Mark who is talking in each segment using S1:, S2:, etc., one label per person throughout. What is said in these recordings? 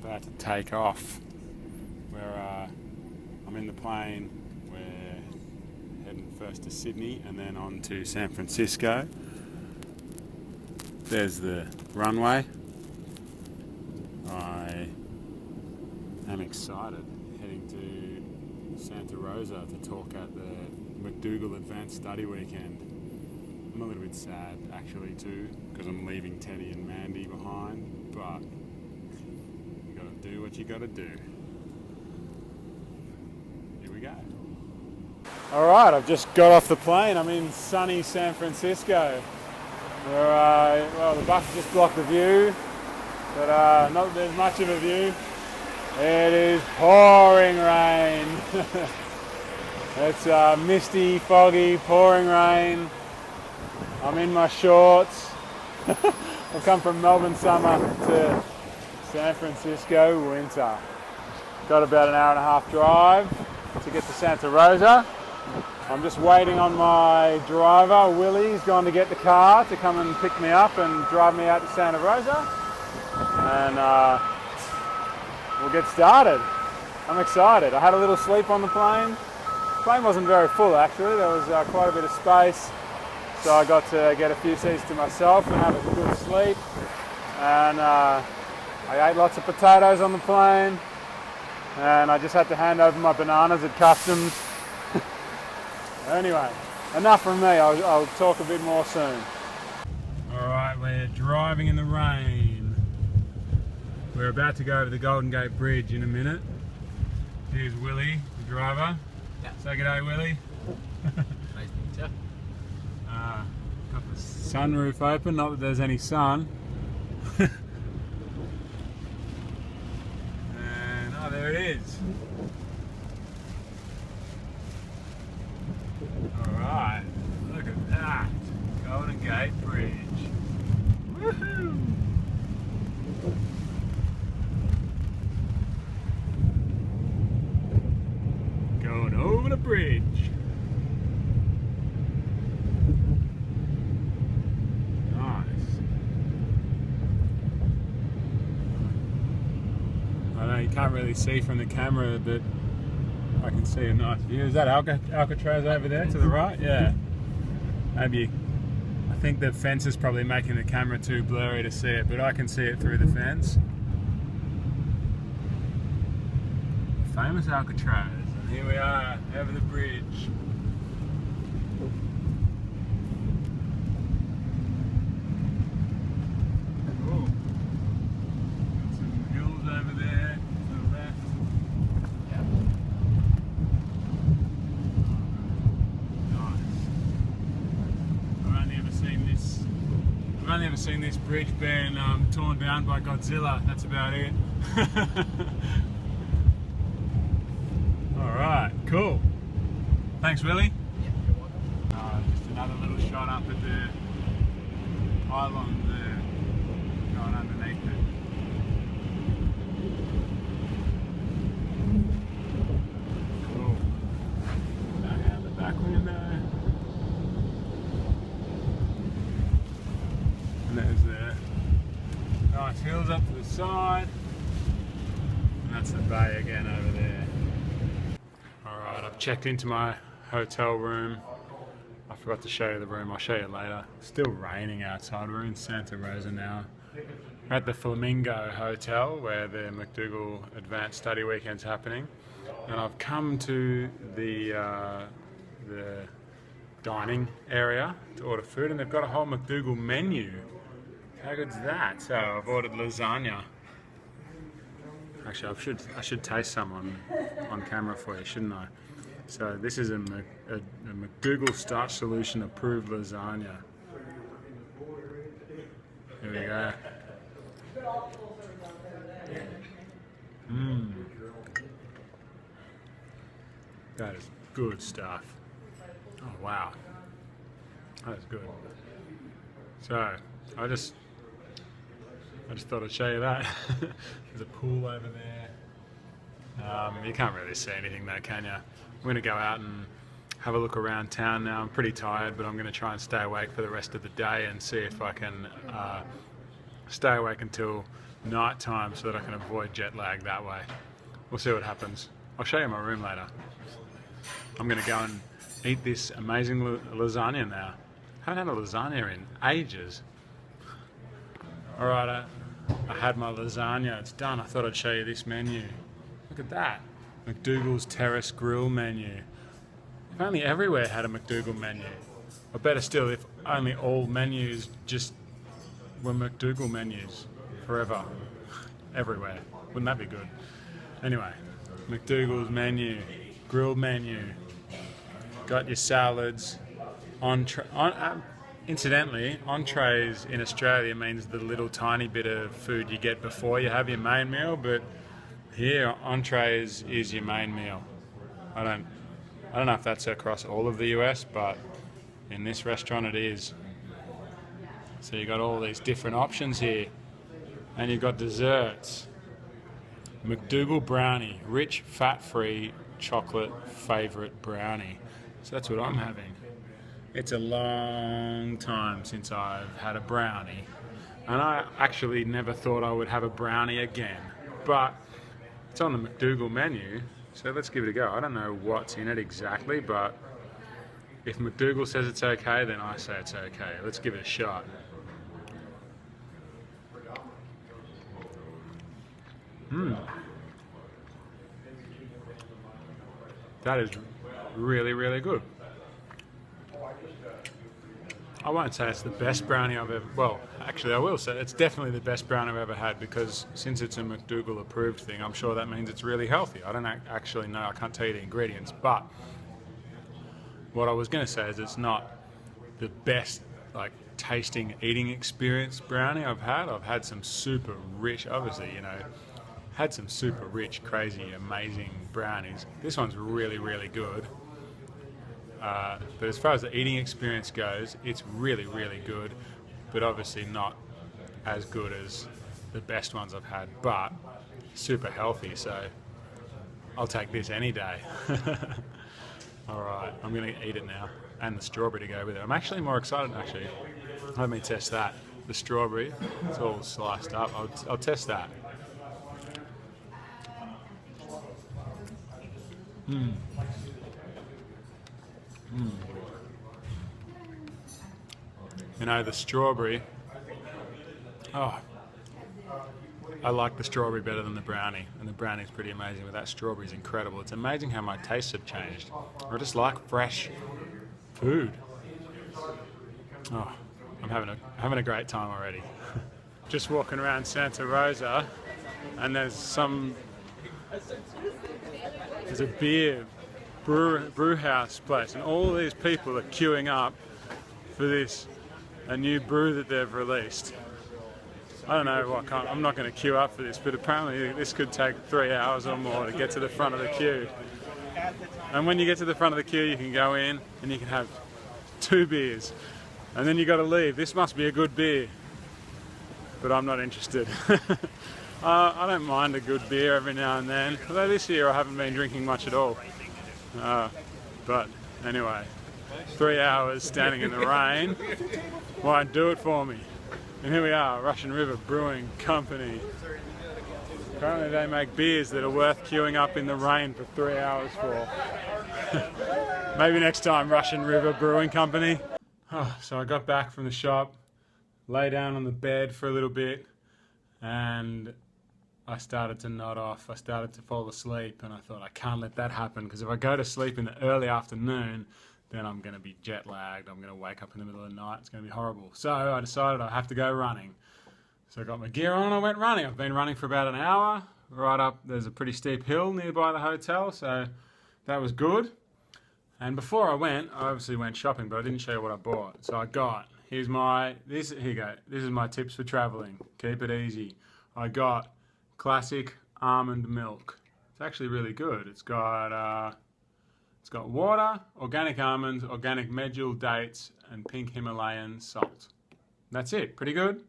S1: about to take off. I'm in the plane. We're heading first to Sydney and then on to San Francisco. There's the runway. I am excited, heading to Santa Rosa to talk at the McDougall Advanced Study Weekend. I'm a little bit sad actually too, because I'm leaving Teddy and Mandy behind, but you gotta do what you gotta do. Here we go. Alright, I've just got off the plane. I'm in sunny San Francisco. Well, the bus just blocked the view, but not that there's much of a view. It is pouring rain. It's misty, foggy, pouring rain. I'm in my shorts. I've come from Melbourne summer to San Francisco winter. Got about an hour and a half drive to get to Santa Rosa. I'm just waiting on my driver, Willie. He's gone to get the car to come and pick me up and drive me out to Santa Rosa. And we'll get started. I'm excited. I had a little sleep on the plane. The plane wasn't very full actually. There was quite a bit of space. So I got to get a few seats to myself and have a good sleep. And I ate lots of potatoes on the plane. And I just had to hand over my bananas at customs. Anyway, enough from me. I'll talk a bit more soon. Alright, we're driving in the rain. We're about to go over the Golden Gate Bridge in a minute. Here's Willie, the driver.
S2: Yeah.
S1: Say good day, Willie.
S2: Nice to meet you.
S1: Got the sunroof open, not that there's any sun. And oh, there it is. Alright, look at that. Golden Gate Bridge. Woohoo! Going over the bridge. Nice. I know you can't really see from the camera, but I can see a nice view. Is that Alcatraz over there to the right? Yeah. Maybe. I think the fence is probably making the camera too blurry to see it, but I can see it through the fence. Famous Alcatraz. And here we are, over the bridge. Oh. Got some hills over there to the left.
S2: Yeah.
S1: I've only ever seen this bridge being torn down by Godzilla. That's about it. Alright, cool. Thanks, Willie.
S2: Yeah, you're welcome.
S1: Just another little shot up at the island there, going underneath it. Cool. Back out the back window. And there's the nice hills up to the side. And that's the bay again over there. Alright, I've checked into my hotel room. I forgot to show you the room, I'll show you later. Still raining outside, we're in Santa Rosa now. We're at the Flamingo Hotel where the McDougall Advanced Study Weekend's happening. And I've come to the dining area to order food, and they've got a whole McDougall menu. How good's that? So I've ordered lasagna. Actually, I should taste some on camera for you, shouldn't I? So this is a McDougall Starch Solution approved lasagna. Here we go. Mmm. That is good stuff. Oh wow. That is good. So I just thought I'd show you that. There's a pool over there. You can't really see anything though, can you? I'm going to go out and have a look around town now. I'm pretty tired, but I'm going to try and stay awake for the rest of the day and see if I can stay awake until night time so that I can avoid jet lag that way. We'll see what happens. I'll show you my room later. I'm going to go and eat this amazing lasagna now. I haven't had a lasagna in ages. Alright, I had my lasagna, it's done. I thought I'd show you this menu. Look at that. McDougall's Terrace Grill menu. If only everywhere had a McDougall menu. Or better still, if only all menus just were McDougall menus forever. Everywhere. Wouldn't that be good? Anyway, McDougall's menu, grill menu. Got your salads. Incidentally, entrees in Australia means the little tiny bit of food you get before you have your main meal, but here entrees is your main meal. I don't know if that's across all of the US, but in this restaurant it is. So you got all these different options here, and you've got desserts. McDougall brownie, rich, fat-free chocolate favourite brownie. So that's what I'm having. It's a long time since I've had a brownie, and I actually never thought I would have a brownie again, but it's on the McDougall menu, so let's give it a go. I don't know what's in it exactly, but if McDougall says it's okay, then I say it's okay. Let's give it a shot. That is really, really good. I won't say it's the best brownie I've ever... Well, actually I will say it's definitely the best brownie I've ever had, because since it's a McDougall approved thing, I'm sure that means it's really healthy. I don't actually know, I can't tell you the ingredients, but what I was going to say is it's not the best like tasting eating experience brownie I've had. I've had some super rich, obviously, you know, had some super rich, crazy, amazing brownies. This one's really, really good. But as far as the eating experience goes, it's really, really good, but obviously not as good as the best ones I've had, but super healthy, so I'll take this any day. Alright, I'm going to eat it now, and the strawberry to go with it. I'm actually more excited, actually. Let me test that. The strawberry, it's all sliced up. I'll test that. You know, the strawberry, oh, I like the strawberry better than the brownie, and the brownie's pretty amazing, but that strawberry's incredible. It's amazing how my tastes have changed. I just like fresh food. Oh, I'm having a great time already. Just walking around Santa Rosa, and there's a beer brew house place, and all these people are queuing up for a new brew that they've released. I don't know, I'm not going to queue up for this, but apparently this could take 3 hours or more to get to the front of the queue. And when you get to the front of the queue, you can go in and you can have 2 beers, and then you got to leave. This must be a good beer, but I'm not interested. I don't mind a good beer every now and then, although this year I haven't been drinking much at all. But anyway, 3 hours standing in the rain won't do it for me. And here we are, Russian River Brewing Company. Apparently they make beers that are worth queuing up in the rain for 3 hours for. Maybe next time, Russian River Brewing Company. So I got back from the shop, lay down on the bed for a little bit, and I started to nod off. I started to fall asleep, and I thought I can't let that happen, because if I go to sleep in the early afternoon, then I'm going to be jet lagged. I'm going to wake up in the middle of the night. It's going to be horrible. So I decided I have to go running. So I got my gear on and I went running. I've been running for about an hour. Right up, there's a pretty steep hill nearby the hotel, so that was good. And before I went, I obviously went shopping, but I didn't show you what I bought. So I got, here you go. This is my tips for traveling. Keep it easy. I got classic almond milk. It's actually really good. It's got water, organic almonds, organic medjool dates, and pink Himalayan salt. That's it. Pretty good.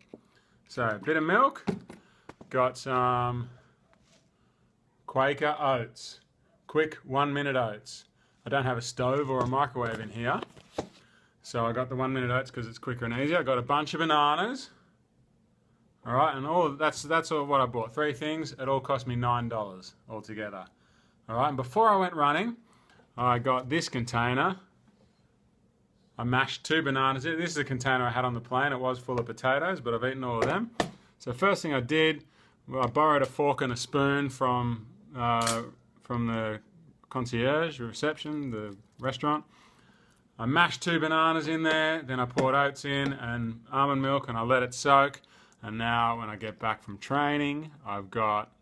S1: So a bit of milk. Got some Quaker oats. Quick 1-minute oats. I don't have a stove or a microwave in here, so I got the 1-minute oats because it's quicker and easier. I got a bunch of bananas. All right, and that's all what I bought. 3 things. It all cost me $9 altogether. All right, and before I went running, I got this container. I mashed 2 bananas in it. This is a container I had on the plane. It was full of potatoes, but I've eaten all of them. So first thing I did, I borrowed a fork and a spoon from the concierge reception, the restaurant. I mashed 2 bananas in there, then I poured oats in and almond milk, and I let it soak. And now when I get back from training, I've got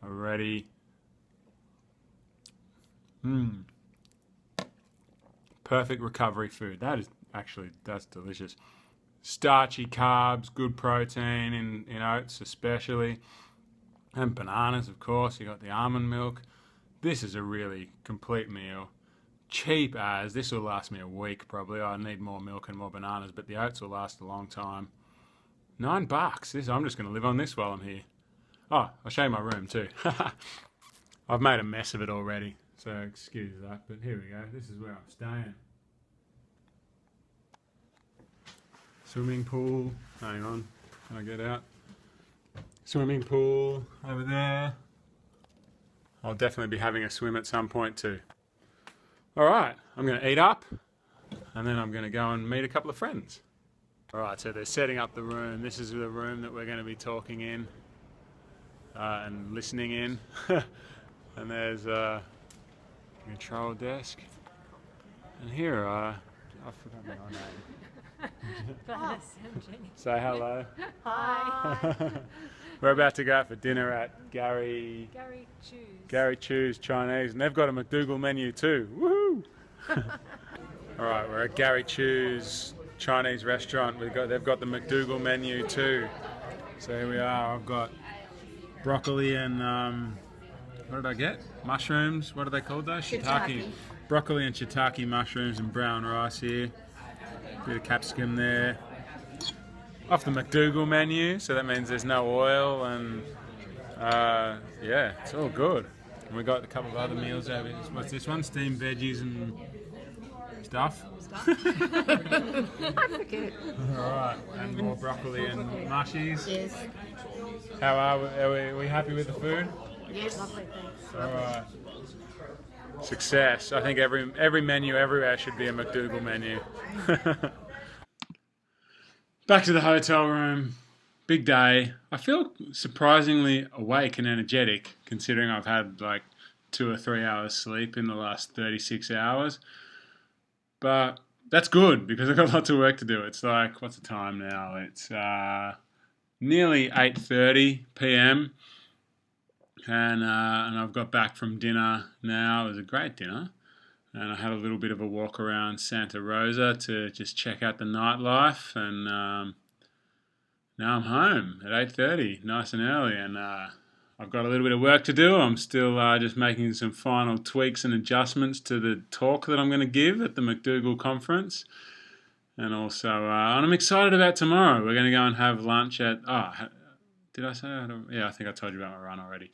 S1: a ready perfect recovery food. That's delicious. Starchy carbs, good protein in oats especially, and bananas, of course. You got the almond milk. This is a really complete meal. Cheap as. This will last me a week probably. I need more milk and more bananas, but the oats will last a long time. $9. I'm just going to live on this while I'm here. Oh, I'll show you my room too. I've made a mess of it already, so excuse that, but here we go. This is where I'm staying. Swimming pool. Hang on. Can I get out? Swimming pool over there. I'll definitely be having a swim at some point too. Alright, I'm going to eat up, and then I'm going to go and meet a couple of friends. Alright, so they're setting up the room. This is the room that we're going to be talking in and listening in. And there's a control desk. And here I forgot my name. Say hello.
S3: Hi.
S1: We're about to go out for dinner at Gary Chu's Chinese, and they've got a McDougall menu too. Woohoo! All right, we're at Gary Chu's Chinese restaurant. They've got the McDougall menu too. So here we are. I've got broccoli and what did I get? Mushrooms. What are they called though? Shiitake. Broccoli and shiitake mushrooms and brown rice here. Bit of capsicum there. Off the McDougall menu, so that means there's no oil, and yeah, it's all good. And we got a couple of other meals over here. What's this one? Steamed veggies and stuff.
S3: I forget.
S1: Alright, and more broccoli and mushies.
S3: Yes.
S1: How are we happy with the food?
S3: Yes. Lovely, thanks.
S1: Alright. Success. I think every menu everywhere should be a McDougall menu. Back to the hotel room. Big day. I feel surprisingly awake and energetic considering I've had like 2 or 3 hours sleep in the last 36 hours. But that's good because I've got lots of work to do. It's like, what's the time now? It's nearly 8:30 p.m. And I've got back from dinner now. It was a great dinner. And I had a little bit of a walk around Santa Rosa to just check out the nightlife. And now I'm home at 8:30, nice and early. And I've got a little bit of work to do. I'm still just making some final tweaks and adjustments to the talk that I'm going to give at the McDougall conference. And also, and I'm excited about tomorrow. We're going to go and have lunch at... did I say? Yeah, I think I told you about my run already.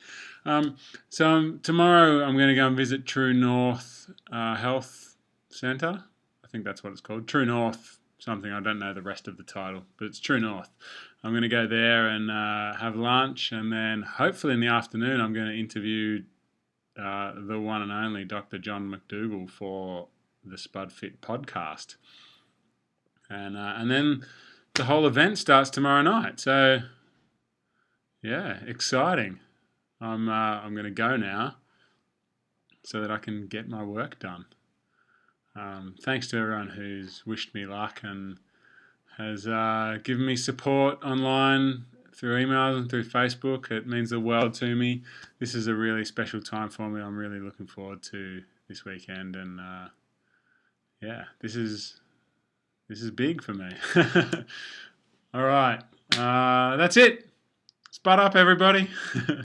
S1: So tomorrow I'm going to go and visit True North Health Centre. I think that's what it's called. True North something. I don't know the rest of the title, but it's True North. I'm going to go there and have lunch, and then hopefully in the afternoon I'm going to interview the one and only Dr. John McDougall for the Spud Fit podcast. And then the whole event starts tomorrow night. So... yeah, exciting. I'm going to go now so that I can get my work done. Thanks to everyone who's wished me luck and has given me support online through emails and through Facebook. It means the world to me. This is a really special time for me. I'm really looking forward to this weekend, and yeah, this is big for me. All right, that's it. Spud up, everybody.